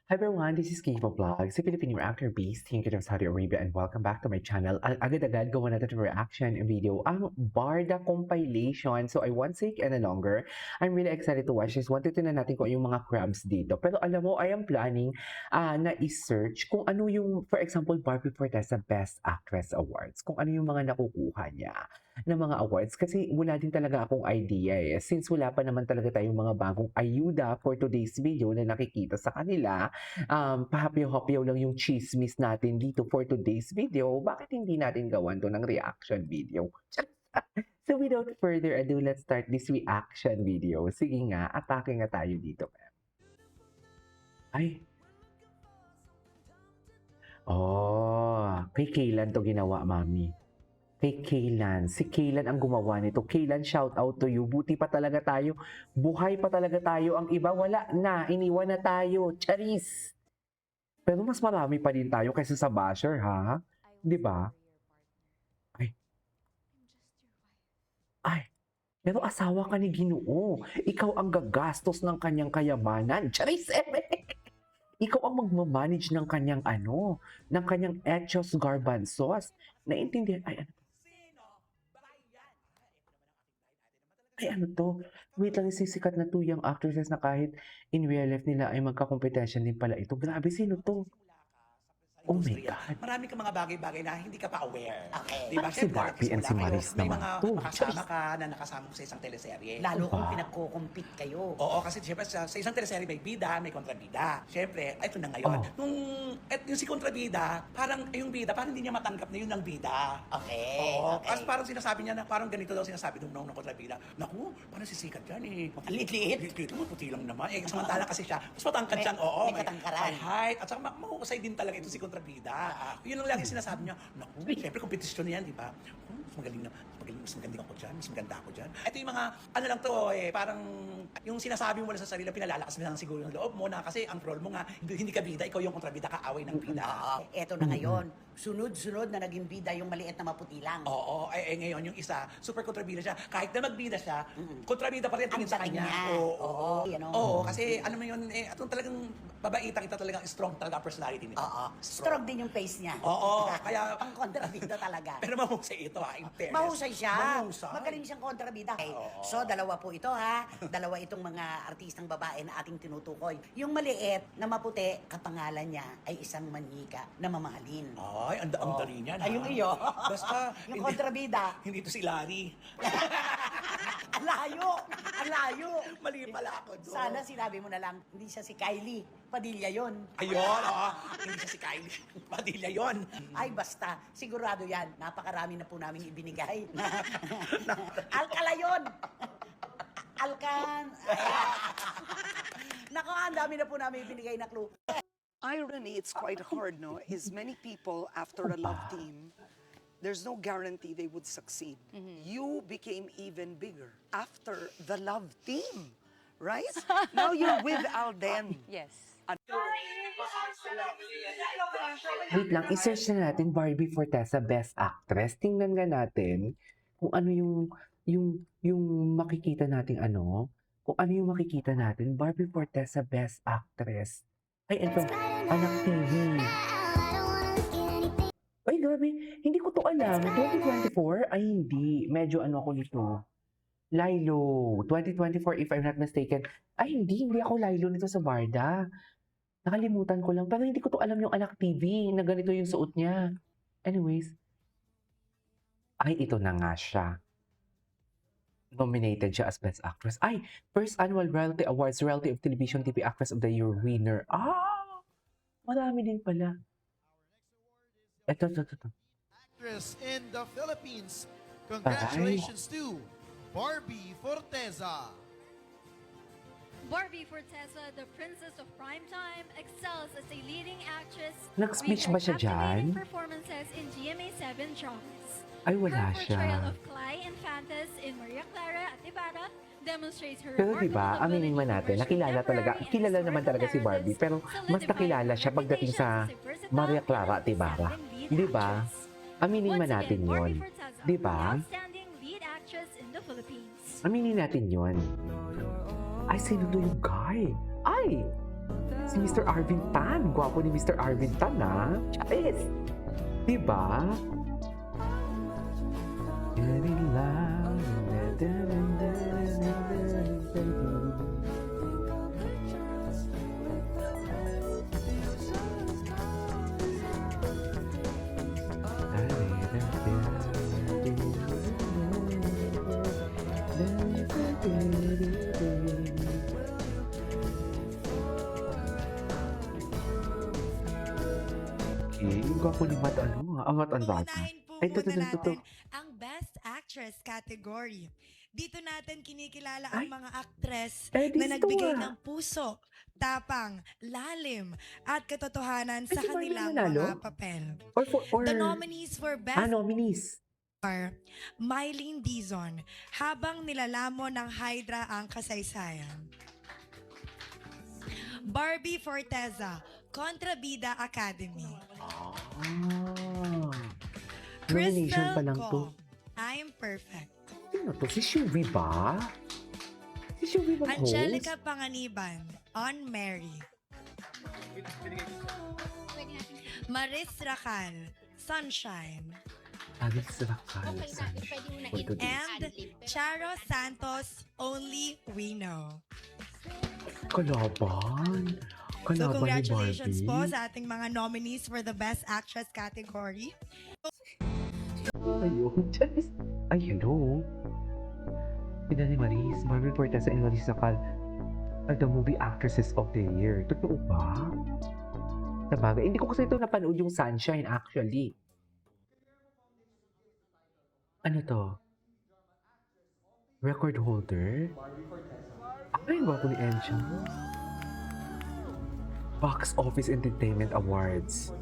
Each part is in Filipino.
Hi everyone, this is Kiva Vlog, si Filipino reactor based Kingdom of Saudi Arabia, and welcome back to my channel. Agad-agad gawa natin ng reaction video ang Barda compilation. So I won't take any longer. I'm really excited to watch this. Wanted na natin kung yung mga crabs dito. Pero alam mo, I am planning na i-search kung ano yung, for example, Barbie Forteza Best Actress Awards. Kung ano yung mga nakukuha niya ng mga awards. Kasi wala din talaga akong idea eh. Since wala pa naman talaga tayong mga bagong ayuda for today's video na nakikita sa kanila, pahapyaw-hapyaw lang yung chismis natin dito for today's video, bakit hindi natin gawan to ng reaction video? So without further ado, let's start this reaction video. Sige nga, atake nga tayo dito. Ay. Oh, kay Kaylan to ginawa, mami. Kay Kaylan. Si Kaylan ang gumawa nito. Kaylan, shout out to you. Buti pa talaga tayo. Buhay pa talaga tayo. Ang iba, wala na. Iniwan na tayo. Charis! Pero mas marami pa din tayo kaysa sa basher, ha? Di ba? Ay. Ay. Pero asawa ka ni Ginoo. Ikaw ang gagastos ng kanyang kayamanan. Charis! Ikaw ang magmamanage ng kanyang ng kanyang Echos Garbanzos. Naintindihan? Ay, ano? Ay, ano to? Wait lang, sisikat na to yung actresses na kahit in real life nila ay magka-competition din pala ito. Grabe, sino to? Oh my God. Marami kang mga bagay-bagay na hindi ka pa aware. Okay. Diba? Si Barbie and si Maris may naman mga to. makasama ka na nakasama mo sa isang teleserye. Lalo kung Diba? pinagko-compete kayo. Oo, kasi siyempre sa isang teleserye may bida, may kontrabida. Siyempre, ito na ngayon. Yung si kontrabida, parang yung bida, parang hindi niya matanggap na yun ang bida. Okay. Oo, okay. kasi parang sinasabi niya na parang ganito daw sinasabi nung kontrabida. Naku, parang sisikat yan eh. Ang liit-liit. Liit-liit mo, puti lang naman. Eh, samantala kasi siya, mas matangkad May- siyan. Oo, may katangkaran. may height. At saka mahusay din talaga ito si kontrabida. Yun lang lagi sinasabi niya. Naku, siyempre kompetisyon yan, di ba? Mas magaling na, mas magaling ako dyan, mas maganda ako dyan. Ito yung mga, ano lang to eh, parang yung sinasabi mo lang sa sarili, pinalalakas mo lang siguro ng loob mo na kasi ang role mo nga, hindi ka bida, ikaw yung kontrabida, kaaway ng bida. Oo. Eto na ngayon. Sunod-sunod na naging bida yung maliit na maputi lang. Oo, ngayon yung isa, super kontrabida siya. Kahit na magbida siya, kontrabida pa rin tingin Ang sa dating kanya. niya. Oo, yan o. Oo, kasi ano mo yun, atong talagang babaitang ito talagang strong talaga ang personality nito. Oo. Strong din yung face niya. Oo, kaya Ang kontrabida talaga. pero mahusay ito ha, in fairness. Mahusay siya. Mahusay. Magaling siyang kontrabida. Okay. So, dalawa po ito ha. Dalawa itong mga artistang babae na ating tinutukoy. Yung maliit na maputi, kapangalan niya ay isang manika na mamahalin. Ay, ang dali niyan. Ay, yung iyo. Basta, Yung kontrabida. Hindi ito si Larry. Ang layo! Ang layo! Mali pala ako doon. Sana sinabi mo na lang, hindi siya si Kylie. Padilla yon. Ayun, hindi siya si Kylie. Padilla yon. Ay, basta. Sigurado yan. Napakarami na po namin ibinigay. Alcala yun! Alcan! Nako, ang dami na po namin ibinigay na clue. Irony, it's quite hard, no? Is many people after a love team, there's no guarantee they would succeed. You became even bigger after the love team, right? Now you're with Alden. Yes. Wait lang, i-search na natin Barbie Forteza Best Actress. Tingnan nga natin kung ano yung makikita natin kung ano yung makikita natin. Barbie Forteza Best Actress. Ay, ito, Anak TV. Ay, grabe, hindi ko to alam. 2024? Ay, hindi. Medyo ako nito. Lilo, 2024 if I'm not mistaken. Ay, hindi ako Lilo nito sa Barda. Nakalimutan ko lang. Pero hindi ko to alam yung Anak TV na ganito yung suot niya. Anyways. Ay, ito na nga siya. Nominated siya as Best Actress. Ay, First Annual Reality Awards, Reality of Television TV Actress of the Year winner. Marami din pala. Ito. Actress in the Philippines. Congratulations to Barbie Forteza. Barbie Forteza, the princess of primetime, excels as a leading actress. Nag-speech with ba siya her captivating dyan? performances in GMA7 dramas. Ay, wala Her portrayal siya. of Clay Infantes in Maria Clara at Ibarra demonstrates her Pero diba, remarkable aminin man ability to natin, merge nakilala talaga, contemporary and kilala naman historical talaga si Barbie, narratives, pero mas solidifying nakilala her siya pagdating sa reputation as a versatile Maria Clara and at Ibarra. outstanding lead Diba? actress. Aminin Once man natin again, yun. Barbie Forteza, Diba? the outstanding lead actress in the Philippines. Aminin natin yun. Ay, sino to yung guy? Ay! Si Mr. Arvin Tan. Gwapo ni Mr. Arvin Tan, ha? Charis! Diba? Getting loud. Okay, yung gwapo ni Matt, ano, Matt Andrade. Uunahin po Ay, muna tutu. natin ang Best Actress category. Dito natin kinikilala ang Ay. mga aktres Eh, na nagbigay ah. ng puso, tapang, lalim, at katotohanan Ay, sa si Barbie kanilang nanalo? mga papel. Or The nominees for Best nominees. are Mylene Dizon, habang nilalamon ng Hydra ang kasaysayan. Barbie Forteza, Kontrabida Academy. Ah. Nomination pa lang to. I'm Perfect. Sino to? Si Shuvi ba? Si Shuvi ba host? Angelica Panganiban, On Mary. Maris Racal, Sunshine. Alex Racal. And Charo Santos, Only We Know. Kalaban. So Kalaban ni congratulations Barbie. po sa ating mga nominees for the Best Actress category. Ayun. Ay, hello. Pina ni Maris, Barbie Forteza and Maris Racal are the movie actresses of the year. Totoo ba? Sabagay, hindi ko kasi ito napanood yung Sunshine actually. Ano to? Record holder? Ay, gwapo ni Encha. Box Office Entertainment Awards.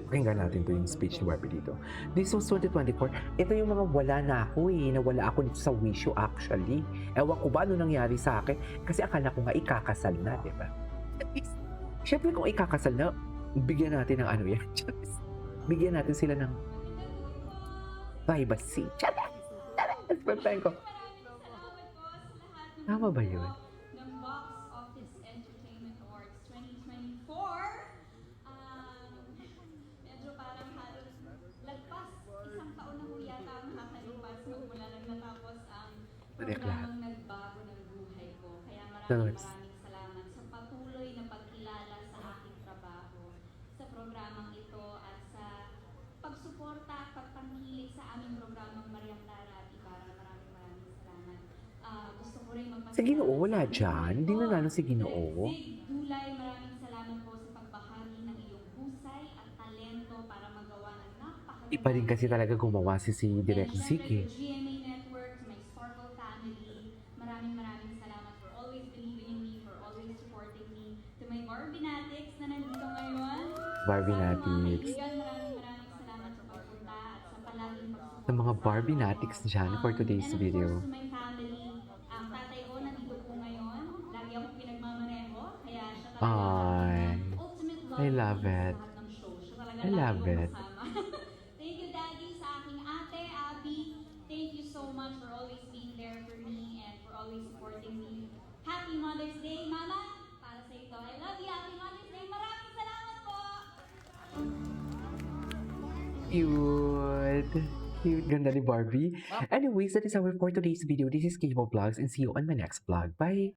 Pakinggan natin to yung speech ni Barbie dito. This was 2024. Ito yung mga wala na ako eh. Nawala ako dito sa wish you actually. Ewan ko ba ano nangyari sa akin? Kasi akala ko nga ikakasal na, di ba? Siyempre kung ikakasal na, bigyan natin ng ano yan. Bigyan natin sila ng privacy. Charas! Charas! Pagpain ko. Tama ba yun? ng Box Office Entertainment Awards 2024. Medyo parang halos lagpas. Isang taon na ho yata ang nakakalipas magmula nang natapos ang programang nagbago ng buhay ko. Kaya maraming salamat sa patuloy na pagkilala sa aking trabaho, sa programang ito at sa pagsuporta at pagtangkilik sa aming programang Mariam Lara at Ibarra. Maraming salamat. Gusto ko rin magpasalamat. Si Ginoo, wala dyan. Hindi nanalo si Ginoo. Zig Dulay, maraming salamat po sa pagbahagi ng iyong husay at talento para magawa ng napakaganda. Iba rin kasi talaga gumawa si Direk Zig eh. GMA Network, to my Sparkle family, maraming salamat for always believing in me, for always supporting me. To my Barbinatics na nandito ngayon. Barbinatics. Sa mga kaibigan, maraming salamat sa pagpunta at sa palaging pagsuporta. Sa mga Barbinatics dyan for today's And of video. course, to my family, ang tatay ko nandito po ngayon. Lagi akong pinagmamaneho, kaya siya talaga Ay, ang ultimate love I love team sa it. lahat ng show. Siya talaga I love lagi kong it. kasama. Thank you, Daddy, sa aking ate, Abby. Thank you so much for always being there for me and for always supporting me. Happy Mother's Day, Mama! Para sa ito, I love you. Happy Mother's Day. Maraming salamat po! Cute. Cute. Ganda ni Barbie. Anyways, that is our for today's video. This is K-pop Vlogs and see you on my next vlog. Bye!